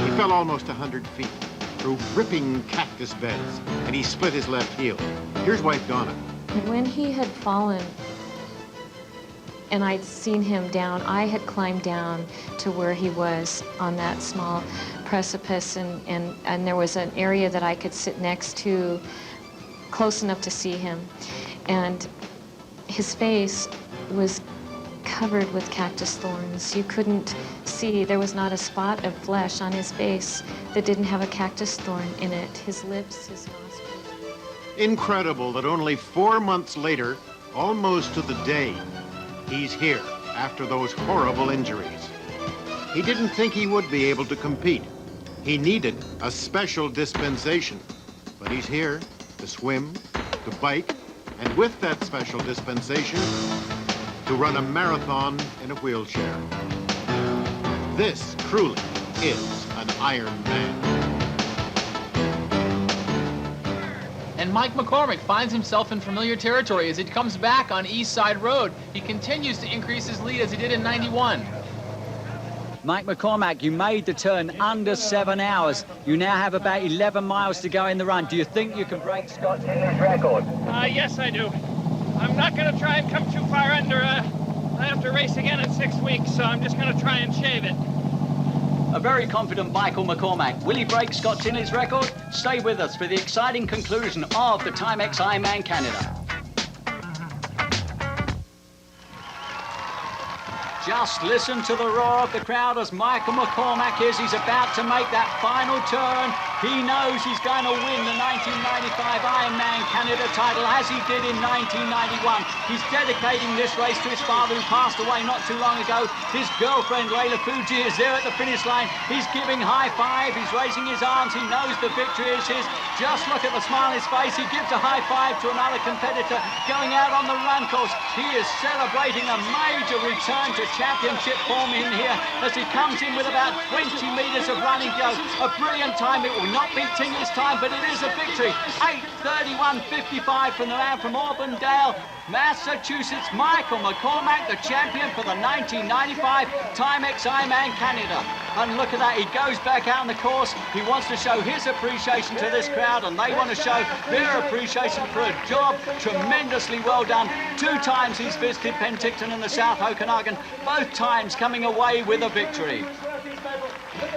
Speaker 1: he fell almost 100 feet through ripping cactus beds, and he split his left heel. Here's wife Donna.
Speaker 14: When he had fallen and I'd seen him down, I had climbed down to where he was on that small precipice, and there was an area that I could sit next to, close enough to see him. And his face was covered with cactus thorns. You couldn't see, there was not a spot of flesh on his face that didn't have a cactus thorn in it. His lips, his nostrils.
Speaker 1: Incredible that only 4 months later, almost to the day, he's here after those horrible injuries. He didn't think he would be able to compete. He needed a special dispensation, but he's here to swim, to bike, and with that special dispensation, to run a marathon in a wheelchair. This truly is an Ironman.
Speaker 3: And Mike McCormick finds himself in familiar territory as he comes back on East Side Road. He continues to increase his lead as he did in 91.
Speaker 2: Mike McCormack, you made the turn under 7 hours. You now have about 11 miles to go in the run. Do you think you can break Scott Tinley's record?
Speaker 9: Yes, I do. I'm not going to try and come too far under. I have to race again in 6 weeks, so I'm just going to try and shave it.
Speaker 2: A very confident Michael McCormack. Will he break Scott Tinley's record? Stay with us for the exciting conclusion of the Timex Ironman Canada. Just listen to the roar of the crowd as Michael McCormack he's about to make that final turn. He knows he's going to win the 1995 Ironman Canada title as he did in 1991. He's dedicating this race to his father who passed away not too long ago. His girlfriend Layla Fuji is there at the finish line. He's giving high five, he's raising his arms, he knows the victory is his. Just look at the smile on his face. He gives a high five to another competitor going out on the run course. He is celebrating a major return to championship form in here as he comes in with about 20 meters of running go. A brilliant time. It will not beat Tingley's time, but it is a victory. 8:31.55 from the man from Auburndale, Massachusetts, Michael McCormack, the champion for the 1995 Timex Ironman Canada. And look at that, he goes back out on the course. He wants to show his appreciation to this crowd, and they want to show their appreciation for a job tremendously well done. 2 times he's visited Penticton and the South Okanagan, both times coming away with a victory.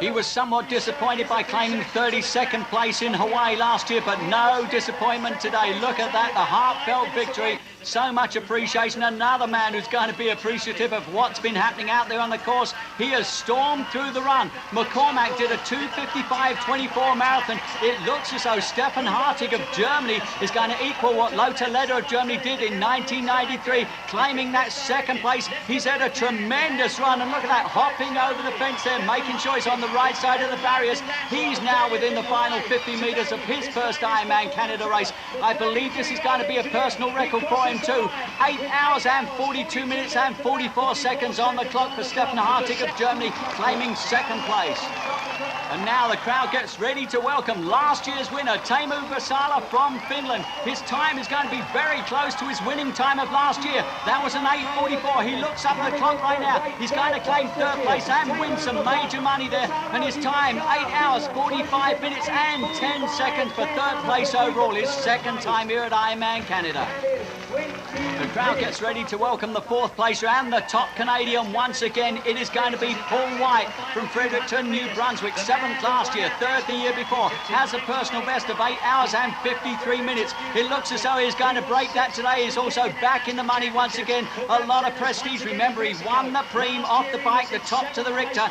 Speaker 2: He was somewhat disappointed by claiming 32nd place in Hawaii last year, but no disappointment today. Look at that, the heartfelt victory. So much appreciation. Another man who's going to be appreciative of what's been happening out there on the course. He has stormed through the run. McCormack did a 2:55.24 marathon. It looks as though Stefan Hartig of Germany is going to equal what Lothar Leder of Germany did in 1993, claiming that 2nd place. He's had a tremendous run, and look at that, hopping over the fence there, making sure he's on the right side of the barriers. He's now within the final 50 meters of his first Ironman Canada race. I believe this is going to be a personal record for him too. 8 hours and 42 minutes and 44 seconds on the clock for Stefan Hartig of Germany, claiming 2nd place. And now the crowd gets ready to welcome last year's winner, Teemu Vesala from Finland. His time is going to be very close to his winning time of last year. That was an 8:44. He looks up at the clock right now. He's going to claim 3rd place and win some major money there. And his time, 8 hours, 45 minutes and 10 seconds for 3rd place overall. His 2nd time here at Ironman Canada. The crowd gets ready to welcome the 4th placer and the top Canadian once again. It is going to be Paul White from Fredericton, New Brunswick, 7th last year, 3rd the year before. Has a personal best of 8 hours and 53 minutes. It looks as though he's going to break that today. He's also back in the money once again. A lot of prestige. Remember, he won the Preem off the bike, the top to the Richter.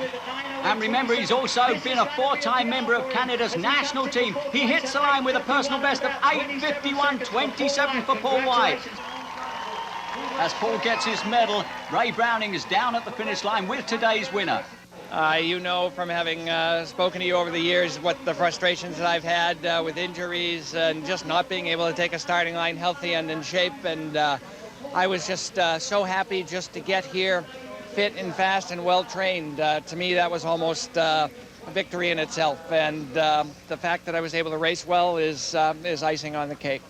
Speaker 2: And remember, he's also been a 4-time member of Canada's national team. He hits the line with a personal best of 8:51.27 for Paul White. As Paul gets his medal, Ray Browning is down at the finish line with today's winner.
Speaker 15: You know from having spoken to you over the years what the frustrations that I've had with injuries and just not being able to take a starting line healthy and in shape. And I was just so happy just to get here fit and fast and well trained. To me, that was almost a victory in itself. And the fact that I was able to race well is icing on the cake.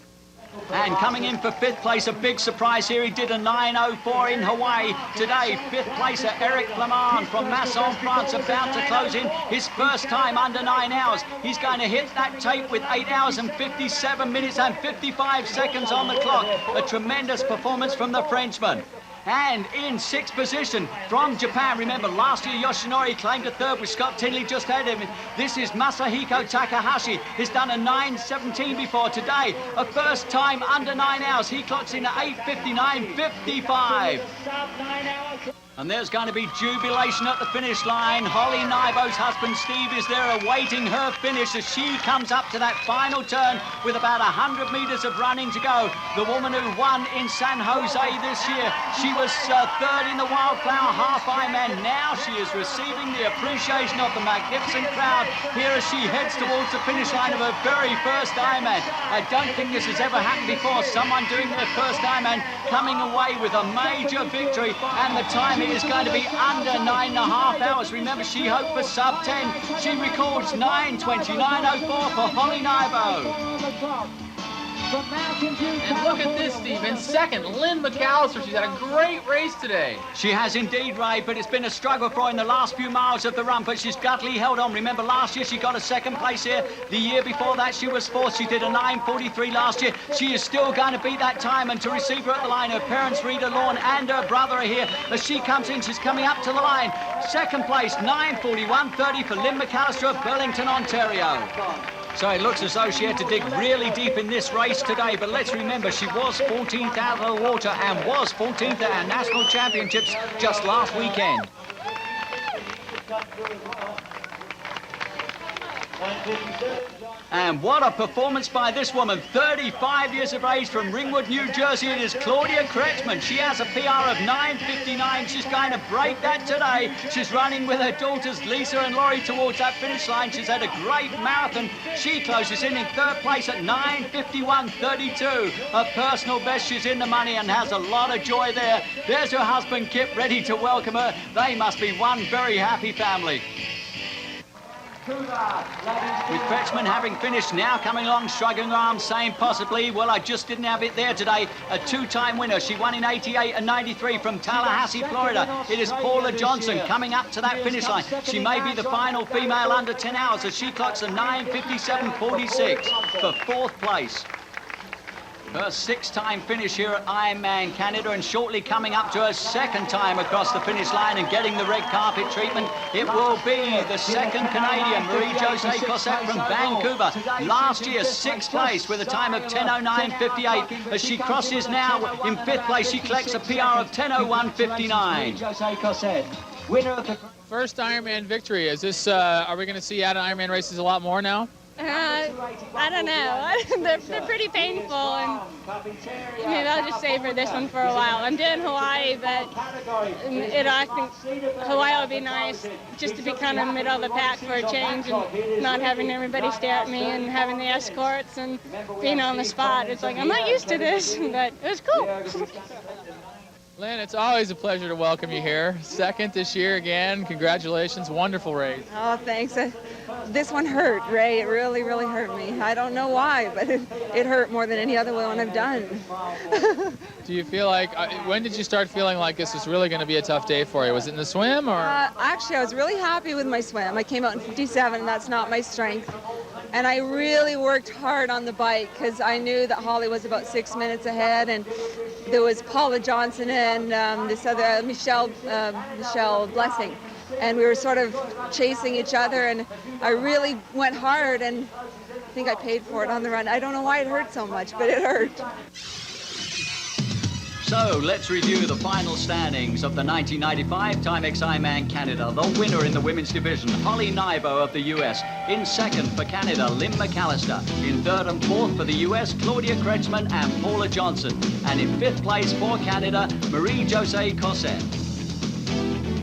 Speaker 2: And coming in for 5th place, a big surprise here. He did a 9:04 in Hawaii. Today, 5th placer Eric Flamand from Masson, France, about to close in his first time under 9 hours. He's going to hit that tape with 8 hours and 57 minutes and 55 seconds on the clock. A tremendous performance from the Frenchman. And in 6th position from Japan. Remember, last year Yoshinori claimed a 3rd with Scott Tinley just ahead of him. This is Masahiko Takahashi. He's done a 9:17 before. Today, a first time under 9 hours. He clocks in at 8:59.55. And there's going to be jubilation at the finish line. Holly Nybo's husband Steve is there awaiting her finish as she comes up to that final turn with about 100 metres of running to go. The woman who won in San Jose this year, she was third in the Wildflower Half Ironman. Now she is receiving the appreciation of the magnificent crowd here as she heads towards the finish line of her very first Ironman. I don't think this has ever happened before. Someone doing their first Ironman coming away with a major victory, and the time is going to be under 9.5 hours. Remember, she hoped for sub 10. She records 9:29.04 for Holly Nybo.
Speaker 3: And look at this, Steve. In second, Lynn McAllister. She's had a great race today.
Speaker 2: She has indeed, Ray, but it's been a struggle for her in the last few miles of the run, but she's guttily held on. Remember, last year she got a second place here. The year before that, she was fourth. She did a 9:43 last year. She is still going to beat that time, and to receive her at the line, her parents, Rita Lawn, and her brother are here. As she comes in, she's coming up to the line. Second place, 9:41.30 for Lynn McAllister of Burlington, Ontario. So it looks as though she had to dig really deep in this race today, but let's remember she was 14th out of the water and was 14th at our national championships just last weekend. And what a performance by this woman, 35 years of age from Ringwood, New Jersey. It is Claudia Kretschmann. She has a PR of 9:59. She's going to break that today. She's running with her daughters Lisa and Laurie towards that finish line. She's had a great marathon. She closes in third place at 9:51.32. Her personal best. She's in the money and has a lot of joy there. There's her husband Kip ready to welcome her. They must be one very happy family. With Kretschmann having finished, now coming along, shrugging her arms, saying possibly, well, I just didn't have it there today. A two-time winner. She won in 88 and 93 from Tallahassee, Florida. It is Paula Johnson coming up to that finish line. She may be the final female under 10 hours as she clocks a 9:57.46 for fourth place. Her six-time finish here at Ironman Canada, and shortly coming up to her second time across the finish line and getting the red carpet treatment, it will be the second Canadian, Marie-Josée Cossette from Vancouver. Last year, sixth place with a time of 10:09.58. As she crosses now in fifth place, she collects a PR of 10:01.59. Marie-Josée Cossette, winner of the
Speaker 3: first Ironman victory. Is this? Are we going to see you out of Ironman races a lot more now?
Speaker 6: I don't know. They're pretty painful, and maybe I'll just savor this one for a while. I'm doing Hawaii, but I think Hawaii would be nice just to be kind of middle of the pack for a change and not having everybody stare at me and having the escorts and being on the spot. It's like, I'm not used to this, but it was cool.
Speaker 3: Lynn, it's always a pleasure to welcome you here. Second this year again. Congratulations. Wonderful race.
Speaker 12: Oh, thanks. This one hurt, Ray. It really, really hurt me. I don't know why, but it hurt more than any other one I've done.
Speaker 3: Do you feel like, when did you start feeling like this was really going to be a tough day for you? Was it in the swim or?
Speaker 12: Actually, I was really happy with my swim. I came out in 57, and that's not my strength. And I really worked hard on the bike because I knew that Holly was about 6 minutes ahead, and there was Paula Johnson and this other Michelle Blessing, and we were sort of chasing each other, and I really went hard, and I think I paid for it on the run. I don't know why it hurt so much, but it hurt.
Speaker 2: So let's review the final standings of the 1995 Timex Ironman Canada. The winner in the women's division, Holly Nybo of the US. In second for Canada, Lynn McAllister. In third and fourth for the US, Claudia Kretschmann and Paula Johnson. And in fifth place for Canada, Marie-Josée Cossette.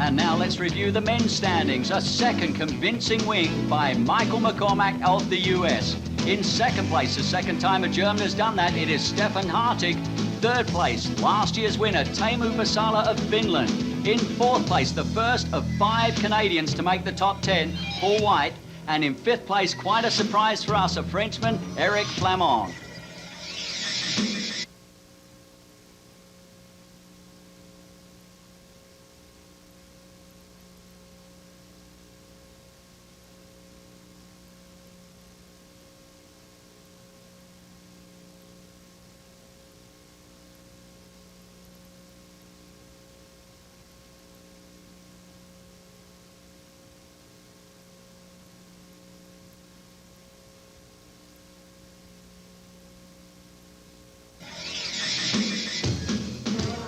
Speaker 2: And now let's review the men's standings. A second convincing win by Michael McCormack of the US. In second place, the second time a German has done that, it is Stefan Hartig. Third place, last year's winner, Teemu Vasala of Finland. In fourth place, the first of 5 Canadians to make the top 10, Paul White. And in fifth place, quite a surprise for us, a Frenchman, Eric Flamand.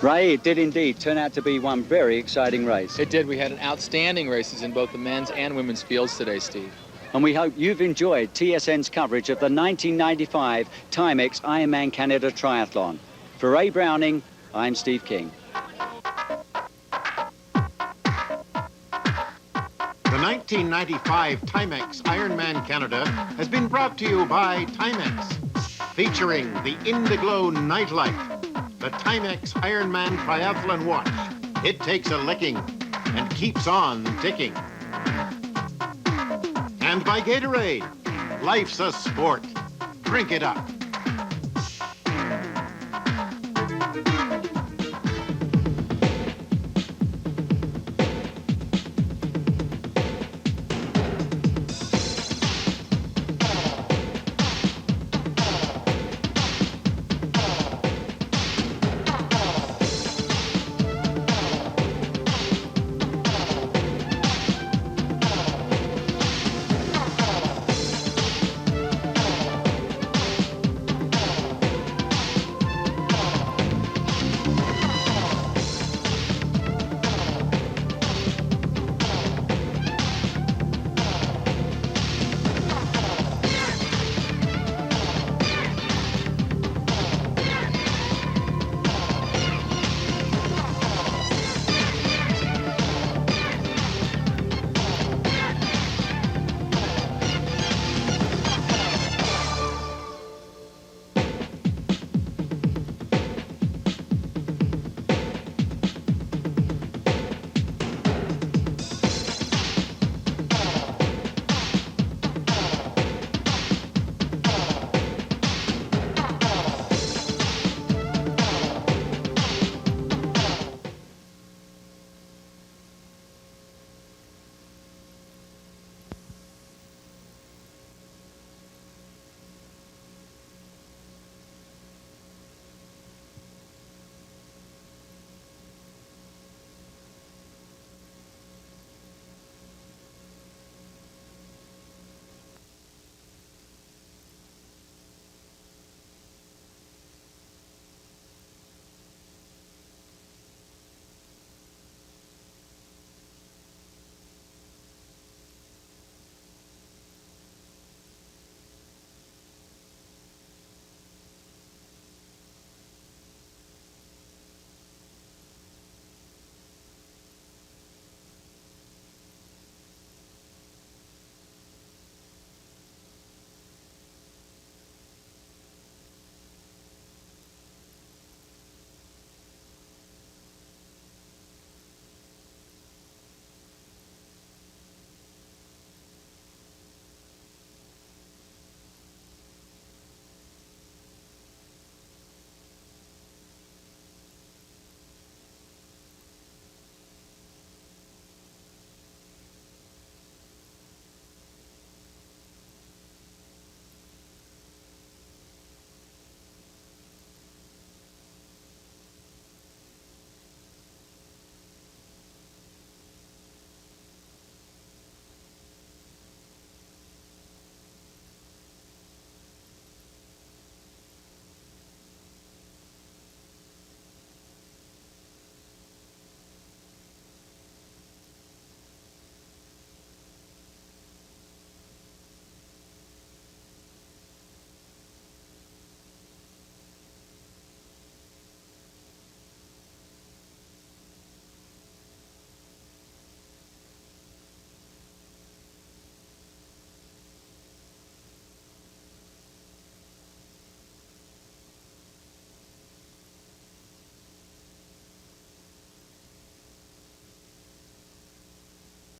Speaker 2: Ray, it did indeed turn out to be one very exciting race.
Speaker 3: It did. We had outstanding races in both the men's and women's fields today, Steve.
Speaker 2: And we hope you've enjoyed TSN's coverage of the 1995 Timex Ironman Canada Triathlon. For Ray Browning, I'm Steve King.
Speaker 1: The 1995 Timex Ironman Canada has been brought to you by Timex, featuring the Indiglo nightlight, the Timex Ironman Triathlon watch. It takes a licking and keeps on ticking. And by Gatorade, life's a sport. Drink it up.